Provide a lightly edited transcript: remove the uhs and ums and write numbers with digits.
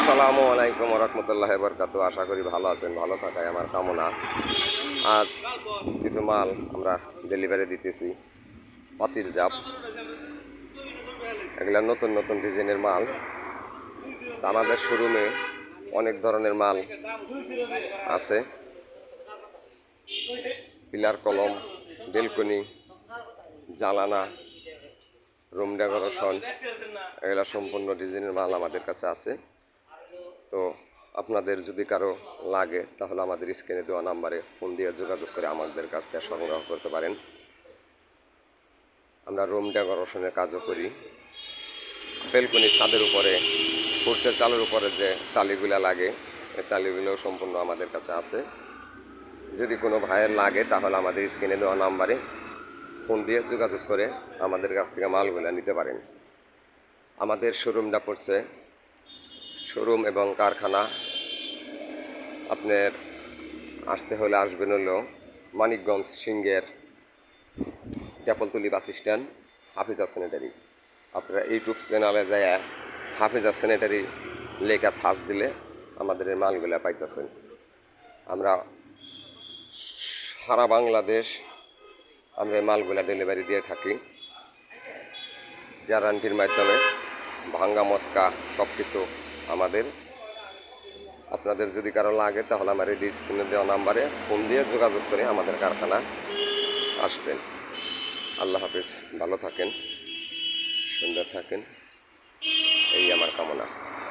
আসসালামু আলাইকুম রহমতুল্লাহ বরকাতু। আশা করি ভালো আছেন, ভালো থাকাই আমার কামনা। আজ কিছু মাল আমরা ডেলিভারি দিতেছি, পাতিল জাপ। এগুলা নতুন নতুন ডিজাইনের মাল। আমাদের শোরুমে অনেক ধরনের মাল আছে, পিলার কলম, বেলকনি, জালানা, রুম ডেকোরেশন, এগুলা সম্পূর্ণ ডিজাইনের মাল আমাদের কাছে আছে। তো আপনাদের যদি কারো লাগে তাহলে আমাদের স্ক্রিনে দেওয়া নাম্বারে ফোন দিয়ে যোগাযোগ করে আমাদের কাছ থেকে সংগ্রহ করতে পারেন। আমরা রুম ডেকোরেশনের কাজও করি। বেলকনি ছাদের উপরে, ফুটসের চালের উপরে যে টালিগুলা লাগে, এই টালিগুলোও সম্পূর্ণ আমাদের কাছে আছে। যদি কোনো ভাইয়ের লাগে তাহলে আমাদের স্ক্রিনে দেওয়া নাম্বারে ফোন দিয়ে যোগাযোগ করে আমাদের কাছ থেকে মালগুলা নিতে পারেন। আমাদের শোরুমটা পড়ছে, শোরুম এবং কারখানা আপনার আসতে হলে আসবেন হলো মানিকগঞ্জ সিংহের টেপলতলি বাস স্ট্যান্ড, হাফিজা স্যানিটারি। আপনারা ইউটিউব চ্যানেলে যায় হাফিজা স্যানিটারি লেখা সার্চ দিলে আমাদের এই মালগুলা পাইতেছেন। আমরা সারা বাংলাদেশ আমরা এই মালগুলা ডেলিভারি দিয়ে থাকি গ্যারান্টির মাধ্যমে। ভাঙ্গা মস্কা সব কিছু আমাদের। আপনাদের যদি কারো লাগে তাহলে আমার এই স্ক্রিনে দেওয়া নাম্বারে ফোন দিয়ে যোগাযোগ করে আমাদের কারখানা আসবেন। আল্লাহ হাফিজ, ভালো থাকেন, সুন্দর থাকেন, এই আমার কামনা।